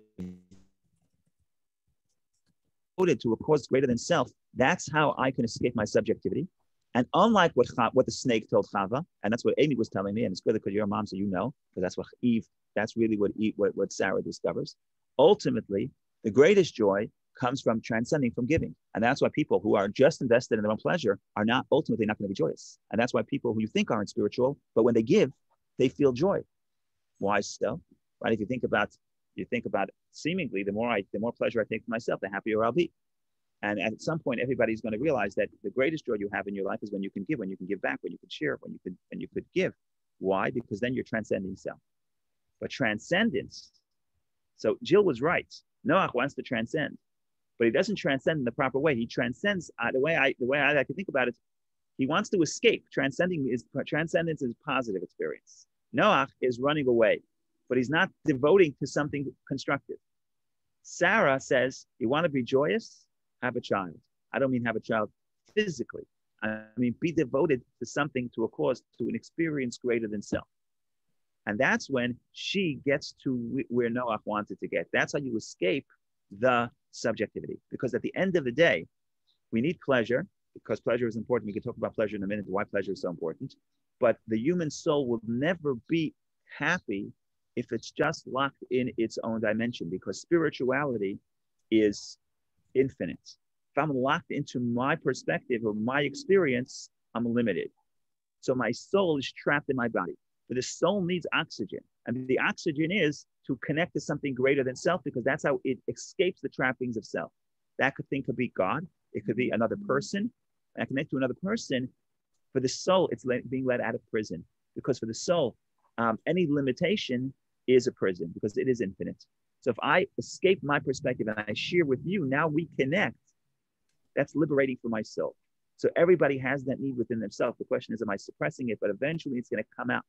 to a cause greater than self, that's how I can escape my subjectivity. And unlike what the snake told Chava, and that's what Amy was telling me, and it's good because you're a mom, so you know, because that's what Eve, that's really what Sarah discovers. Ultimately, the greatest joy comes from transcending, from giving. And that's why people who are just invested in their own pleasure are not ultimately not going to be joyous. And that's why people who you think aren't spiritual, but when they give, they feel joy. Why so? Right? If you think about seemingly the more pleasure I take for myself, the happier I'll be. And at some point, everybody's going to realize that the greatest joy you have in your life is when you can give back, when you can share, when you could give. Why? Because then you're transcending self. But transcendence. So Jill was right. Noach wants to transcend, but he doesn't transcend in the proper way. He transcends the way I like to think about it. He wants to escape. Transcendence is positive experience. Noach is running away, but he's not devoting to something constructive. Sarah says, "You want to be joyous? Have a child." I don't mean have a child physically. I mean be devoted to something, to a cause, to an experience greater than self. And that's when she gets to where Noach wanted to get. That's how you escape the subjectivity. Because at the end of the day, we need pleasure, because pleasure is important. We can talk about pleasure in a minute, why pleasure is so important. But the human soul will never be happy if it's just locked in its own dimension, because spirituality is infinite. If I'm locked into my perspective or my experience, I'm limited. So my soul is trapped in my body. But the soul needs oxygen. And the oxygen is to connect to something greater than self, because that's how it escapes the trappings of self. That thing could be God. It could be another person. And I connect to another person. For the soul, it's being let out of prison. Because for the soul, any limitation is a prison, because it is infinite. So if I escape my perspective and I share with you, now we connect. That's liberating for my soul. So everybody has that need within themselves. The question is, am I suppressing it? But eventually it's going to come out.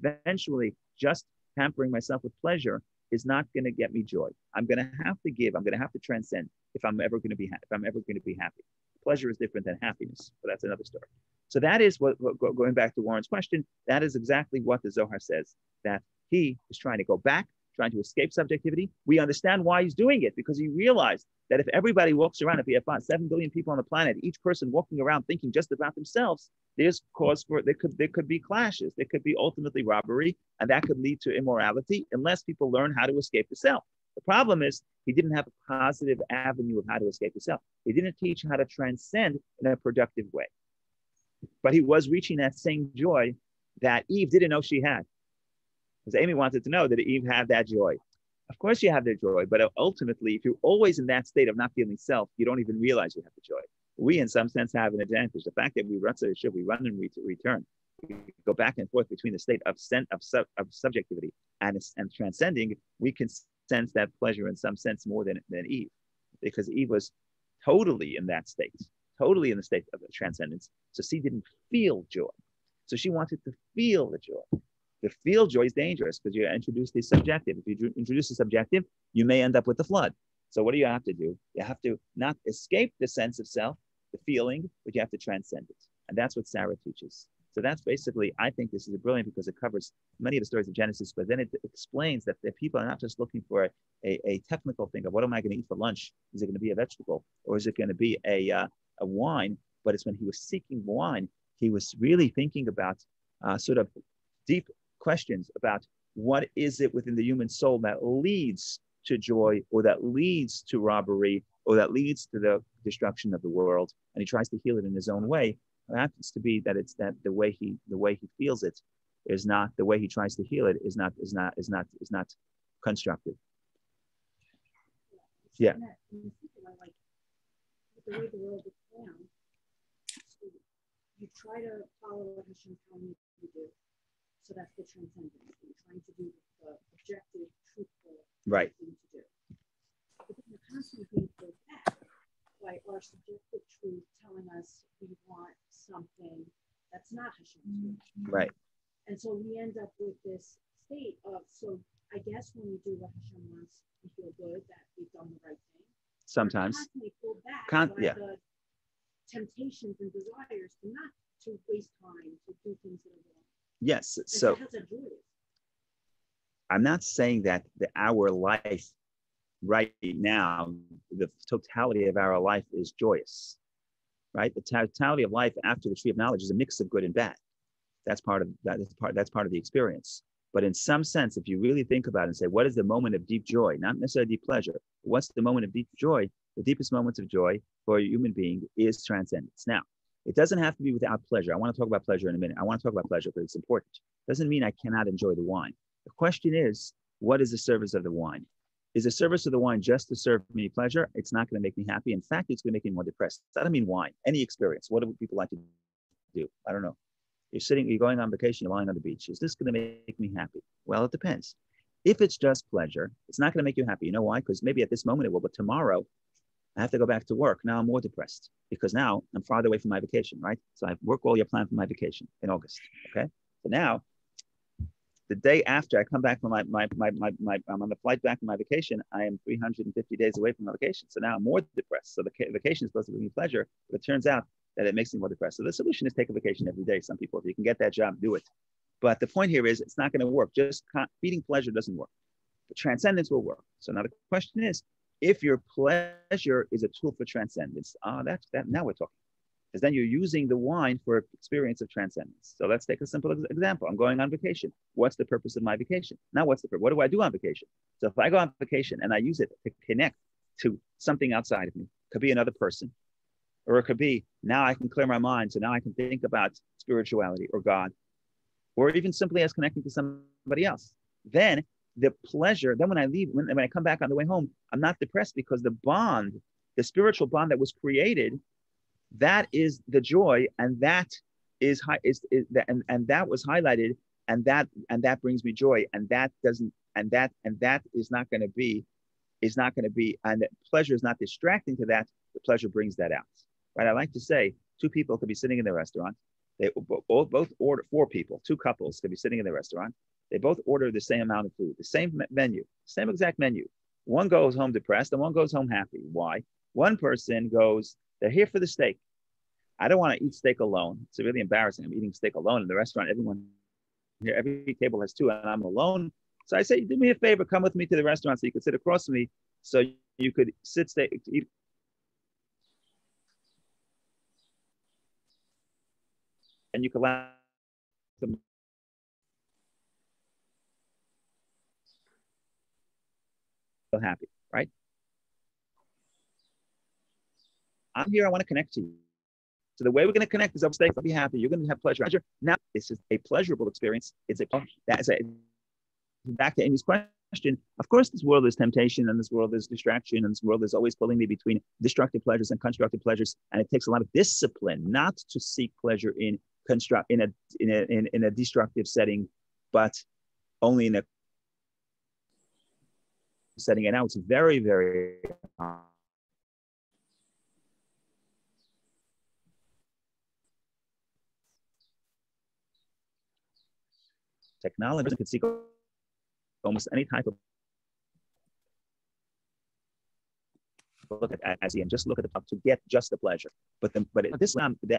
Eventually, just pampering myself with pleasure is not going to get me joy. I'm going to have to give. I'm going to have to transcend if I'm ever going to be happy. Pleasure is different than happiness, but that's another story. So that is what going back to Warren's question, that is exactly what the Zohar says, that he is trying to go back, trying to escape subjectivity. We understand why he's doing it, because he realized that if everybody walks around, if we have 7 billion people on the planet, each person walking around thinking just about themselves, there's cause for, there could be clashes. There could be ultimately robbery, and that could lead to immorality unless people learn how to escape the self. The problem is he didn't have a positive avenue of how to escape the self. He didn't teach how to transcend in a productive way. But he was reaching that same joy that Eve didn't know she had. Because Amy wanted to know that Eve had that joy. Of course you have the joy, but ultimately, if you're always in that state of not feeling self, you don't even realize you have the joy. We, in some sense, have an advantage. The fact that we run to the ship, we run and return. We go back and forth between the state of subjectivity and transcending. We can sense that pleasure in some sense more than Eve, because Eve was totally in that state, totally in the state of transcendence. So she didn't feel joy. So she wanted to feel the joy. To feel joy is dangerous because you introduce the subjective. If you introduce the subjective, you may end up with the flood. So what do you have to do? You have to not escape the sense of self, the feeling, but you have to transcend it. And that's what Sarah teaches. So that's basically, I think this is brilliant because it covers many of the stories of Genesis, but then it explains that the people are not just looking for a technical thing of what am I going to eat for lunch? Is it going to be a vegetable or is it going to be a wine? But it's when he was seeking wine, he was really thinking about sort of deep questions about what is it within the human soul that leads to joy or that leads to robbery or that leads to the destruction of the world. And he tries to heal it in his own way. It happens to be that it's that the way he feels it is not the way he tries to heal it is not constructive. Yeah.
Like the way the world is now, you try to follow what Hashem's telling you to do. So that's the transcendence. You're trying to do the objective, truthful
right
thing to do. But then you're constantly being pulled back by our subjective truth telling us we want something that's not Hashem's will.
Right.
And so we end up with this state of, so I guess when we do what Hashem wants, we feel good that we've done the right thing.
Sometimes.
We're constantly pulled back by the temptations and desires to waste time, to do things that are wrong.
Yes. So I'm not saying that our life right now, the totality of our life is joyous, right? The totality of life after the tree of knowledge is a mix of good and bad. That's part of the experience. But in some sense, if you really think about it and say, what is the moment of deep joy? Not necessarily deep pleasure. What's the moment of deep joy? the deepest moments of joy for a human being is transcendence. Now, it doesn't have to be without pleasure. I want to talk about pleasure in a minute. I want to talk about pleasure because it's important. It doesn't mean I cannot enjoy the wine. The question is, what is the service of the wine? Is the service of the wine just to serve me pleasure? It's not going to make me happy. In fact, it's going to make me more depressed. I don't mean wine, any experience. What do people like to do? I don't know. You're going on vacation, you're lying on the beach. Is this going to make me happy? Well, it depends. If it's just pleasure, it's not going to make you happy. You know why? Because maybe at this moment it will, but tomorrow I have to go back to work. Now I'm more depressed because now I'm farther away from my vacation, right? So I work all your plan for my vacation in August. Okay. So now the day after I come back from I'm on the flight back from my vacation, I am 350 days away from my vacation. So now I'm more depressed. So the vacation is supposed to bring me pleasure, but it turns out that it makes me more depressed. So the solution is take a vacation every day. Some people, if you can get that job, do it. But the point here is it's not going to work. Just feeding pleasure doesn't work. But transcendence will work. So now the question is, if your pleasure is a tool for transcendence, now we're talking. Because then you're using the wine for experience of transcendence. So let's take a simple example. I'm going on vacation. What's the purpose of my vacation? Now what do I do on vacation? So if I go on vacation and I use it to connect to something outside of me, it could be another person, or it could be now I can clear my mind. So now I can think about spirituality or God, or even simply as connecting to somebody else. Then the pleasure, then when I leave, when I come back on the way home, I'm not depressed because the bond, the spiritual bond that was created, that is the joy, and that is that was highlighted, and that brings me joy, and that is not going to be, and the pleasure is not distracting to that. The pleasure brings that out, right? I like to say two people could be sitting in the restaurant. They both order, four people, two couples could be sitting in the restaurant. They both order the same amount of food, the same menu, same exact menu. One goes home depressed and one goes home happy. Why? One person goes, they're here for the steak. I don't want to eat steak alone. It's really embarrassing. I'm eating steak alone in the restaurant. Everyone here, every table has two, and I'm alone. So I say, do me a favor, come with me to the restaurant so you could sit across from me, so you could eat. And you could laugh. Happy, right? I'm here. I want to connect to you. So the way we're going to connect is over steak. I'll be happy. You're going to have pleasure. Now, this is a pleasurable experience. Back to Amy's question. Of course, this world is temptation, and this world is distraction, and this world is always pulling me between destructive pleasures and constructive pleasures. And it takes a lot of discipline not to seek pleasure in a destructive setting, but only in a setting. And now it's very, very technology can seek almost any type of look at as the end. Just look at the top to get just the pleasure. But this that's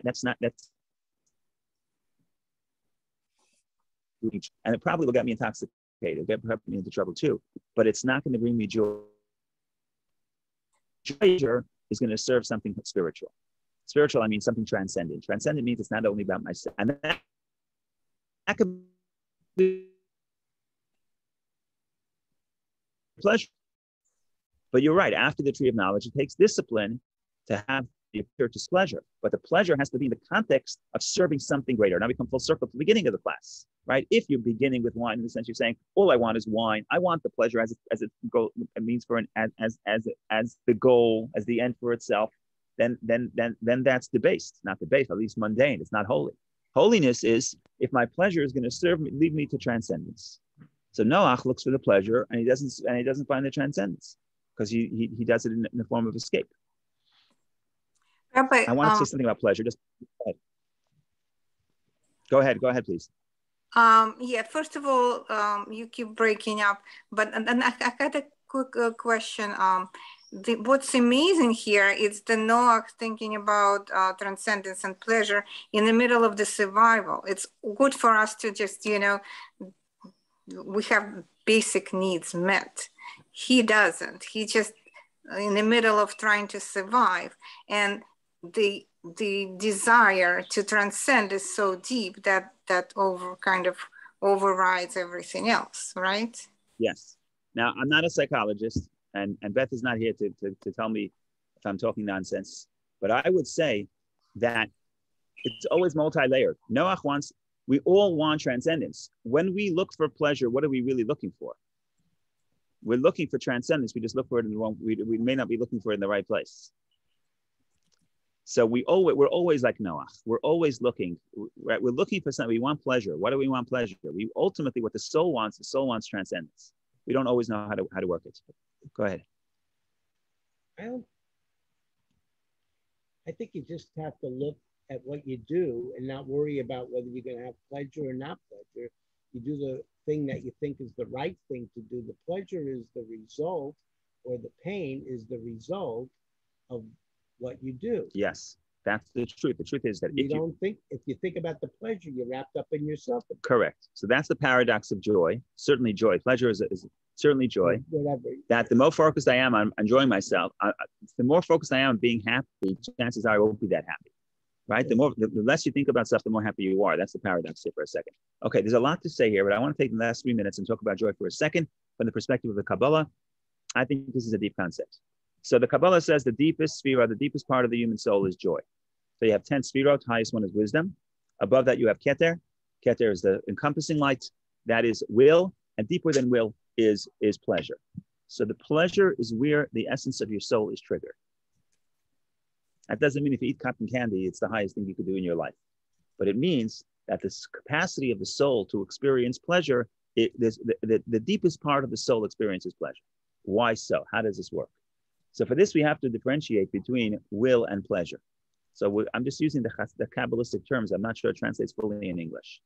and it probably will get me intoxicated. It'll get me into trouble too. But it's not going to bring me joy. Pleasure is going to serve something spiritual. Spiritual, I mean something transcendent. Transcendent means it's not only about myself, and that could be pleasure. But you're right. After the tree of knowledge, it takes discipline to have the purchase pleasure. But the pleasure has to be in the context of serving something greater. Now we come full circle to the beginning of the class, right? If you're beginning with wine, in the sense you're saying, all I want is wine. I want the pleasure as it means for as the goal, as the end for itself. Then that's debased, not debased, at least mundane. It's not holy. Holiness is if my pleasure is going to lead me to transcendence. So Noach looks for the pleasure, and he doesn't find the transcendence because he does it in the form of escape.
Rabbi,
I want to say something about pleasure. Just go ahead, please.
Yeah, first of all, you keep breaking up, but and I got a quick question. What's amazing here is the Noah thinking about transcendence and pleasure in the middle of the survival. It's good for us to just, we have basic needs met. He doesn't. He just in the middle of trying to survive, and the desire to transcend is so deep that kind of overrides everything else, right?
Yes. Now, I'm not a psychologist, and Beth is not here to tell me I'm talking nonsense. But I would say that it's always multi-layered. Noach wants, we all want transcendence. When we look for pleasure, what are we really looking for? We're looking for transcendence. We just look for it in the wrong, we may not be looking for it in the right place. So we're always like Noach. We're always looking, right? We're looking for something. We want pleasure. What do we want pleasure? We ultimately, what the soul wants transcendence. We don't always know how to work it. Go ahead.
I think you just have to look at what you do and not worry about whether you're going to have pleasure or not pleasure. You do the thing that you think is the right thing to do. The pleasure is the result, or the pain is the result of what you do.
Yes, that's the truth. The truth is that if
you think about the pleasure, you're wrapped up in yourself.
Correct. So that's the paradox of joy. Certainly joy. Pleasure is certainly joy.
Whatever.
That the more focused I am on enjoying myself, the more focused I am on being happy, chances are I won't be that happy. Right? The less you think about stuff, the more happy you are. That's the paradox here for a second. Okay, there's a lot to say here, but I want to take the last 3 minutes and talk about joy for a second from the perspective of the Kabbalah. I think this is a deep concept. So the Kabbalah says the deepest sphera, the deepest part of the human soul is joy. So you have 10 sphirot, highest one is wisdom. Above that you have Keter. Keter is the encompassing light. That is will, and deeper than will is pleasure. So the pleasure is where the essence of your soul is triggered. That doesn't mean if you eat cotton candy, it's the highest thing you could do in your life. But it means that this capacity of the soul to experience pleasure, the deepest part of the soul experiences pleasure. Why so? How does this work? So for this, we have to differentiate between will and pleasure. So I'm just using the Kabbalistic terms. I'm not sure it translates fully in English.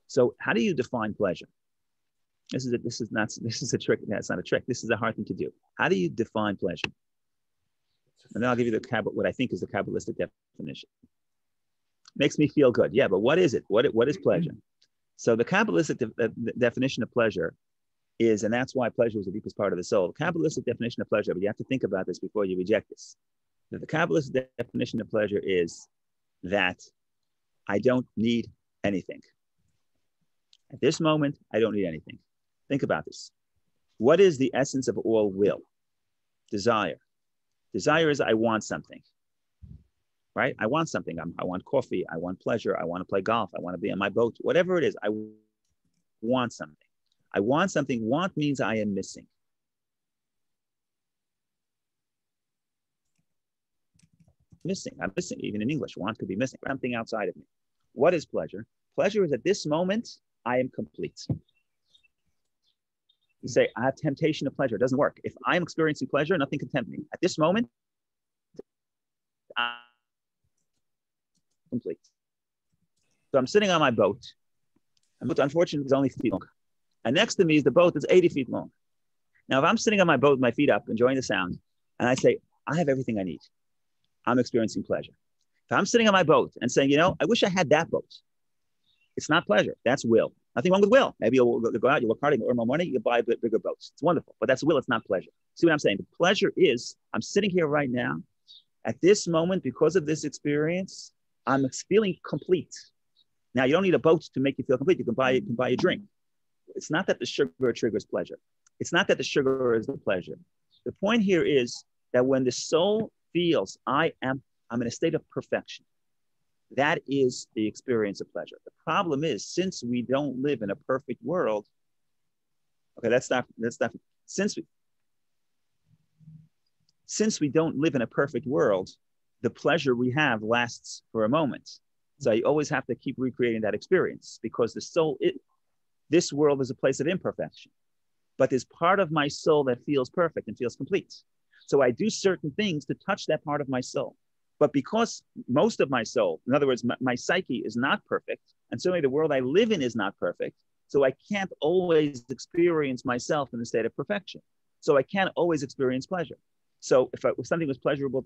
So how do you define pleasure? This is a trick. That's not a trick. This is a hard thing to do. How do you define pleasure? And then I'll give you what I think is the Kabbalistic definition. Makes me feel good. Yeah, but what is it? What is pleasure? So the Kabbalistic definition of pleasure is, and that's why pleasure is the deepest part of the soul. The Kabbalistic definition of pleasure, but you have to think about this before you reject this. The Kabbalistic definition of pleasure is that I don't need anything. At this moment, I don't need anything. Think about this. What is the essence of all will? Desire. Desire is I want something, right? I want something. I want coffee. I want pleasure. I want to play golf. I want to be on my boat. Whatever it is, I want something. I want something. Want means I am missing. I'm missing. Even in English, want could be missing. Something outside of me. What is pleasure? Pleasure is at this moment, I am complete. You say, I have temptation of pleasure. It doesn't work. If I'm experiencing pleasure, nothing can tempt me. At this moment, I'm complete. So I'm sitting on my boat. And unfortunately, it's only 50 feet long. And next to me is the boat that's 80 feet long. Now, if I'm sitting on my boat with my feet up, enjoying the sound, and I say, I have everything I need, I'm experiencing pleasure. If I'm sitting on my boat and saying, I wish I had that boat, it's not pleasure. That's will. Nothing wrong with will. Maybe you'll go out, you'll work hard, you'll earn more money, you'll buy bigger boats. It's wonderful, but that's will, it's not pleasure. See what I'm saying? The pleasure is, I'm sitting here right now, at this moment, because of this experience, I'm feeling complete. Now, you don't need a boat to make you feel complete. You can buy a drink. It's not that the sugar triggers pleasure. It's not that the sugar is the pleasure. The point here is that when the soul feels I'm in a state of perfection, that is the experience of pleasure. The problem is, since we don't live in a perfect world, okay, let's stop. Since we don't live in a perfect world, the pleasure we have lasts for a moment. So you always have to keep recreating that experience, because the soul, this world is a place of imperfection, but there's part of my soul that feels perfect and feels complete. So I do certain things to touch that part of my soul. But because most of my soul, in other words, my psyche is not perfect, and certainly the world I live in is not perfect, so I can't always experience myself in a state of perfection. So I can't always experience pleasure. So if something was pleasurable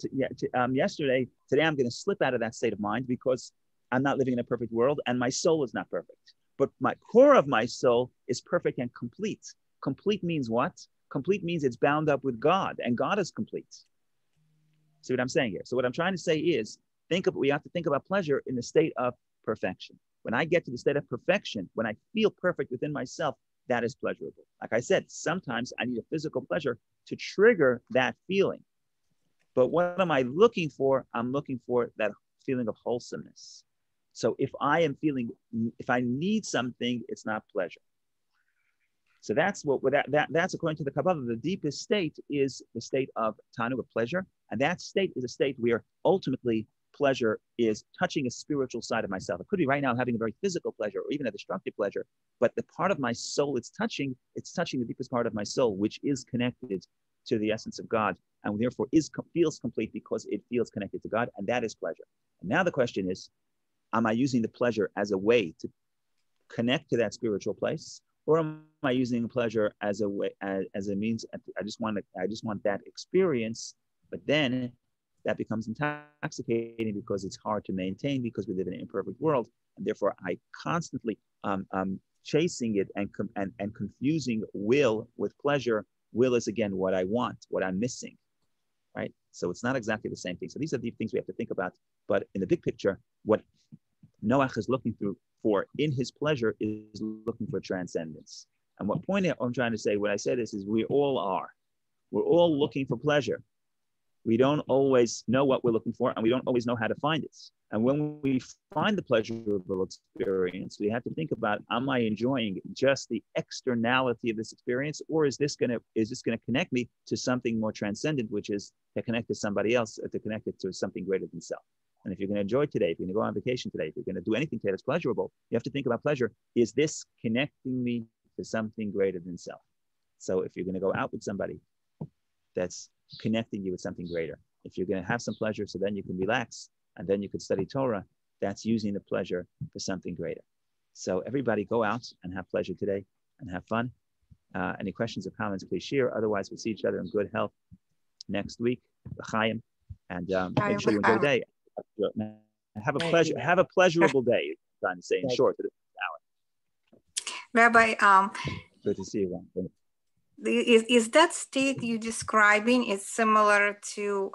yesterday, today I'm going to slip out of that state of mind because I'm not living in a perfect world and my soul is not perfect. But my core of my soul is perfect and complete. Complete means what? Complete means it's bound up with God, and God is complete. See what I'm saying here? So what I'm trying to say is, we have to think about pleasure in the state of perfection. When I get to the state of perfection, when I feel perfect within myself, that is pleasurable. Like I said, sometimes I need a physical pleasure to trigger that feeling. But what am I looking for? I'm looking for that feeling of wholesomeness. So if I need something, it's not pleasure. So that's that's according to the Kabbalah, the deepest state is the state of tanu, of pleasure. And that state is a state where ultimately pleasure is touching a spiritual side of myself. It could be right now having a very physical pleasure or even a destructive pleasure, but the part of my soul it's touching the deepest part of my soul, which is connected to the essence of God, and therefore feels complete because it feels connected to God, and that is pleasure. And now the question is, am I using the pleasure as a way to connect to that spiritual place, or am I using pleasure as a way, as a means? I just want that experience, but then that becomes intoxicating because it's hard to maintain because we live in an imperfect world, and therefore I constantly chasing it and confusing will with pleasure. Will is again what I want, what I'm missing, right? So it's not exactly the same thing. So these are the things we have to think about. But in the big picture, what Noach is looking for in his pleasure is looking for transcendence. And what point I'm trying to say when I say this is we all are. We're all looking for pleasure. We don't always know what we're looking for, and we don't always know how to find it. And when we find the pleasurable experience, we have to think about, am I enjoying just the externality of this experience, or is this gonna connect me to something more transcendent, which is to connect to somebody else, or to connect it to something greater than self? And if you're gonna enjoy today, if you're gonna go on vacation today, if you're gonna do anything today that's pleasurable, you have to think about pleasure. Is this connecting me to something greater than self? So if you're gonna go out with somebody, that's connecting you with something greater. If you're going to have some pleasure, so then you can relax and then you can study Torah, that's using the pleasure for something greater. So everybody go out and have pleasure today and have fun. Any questions or comments, please share. Otherwise, we'll see each other in good health next week. L'chaim. And make sure you enjoy the day. Have a pleasurable day. I'm trying to say in short.
Rabbi,
good to see you.
Is that state you're describing is similar to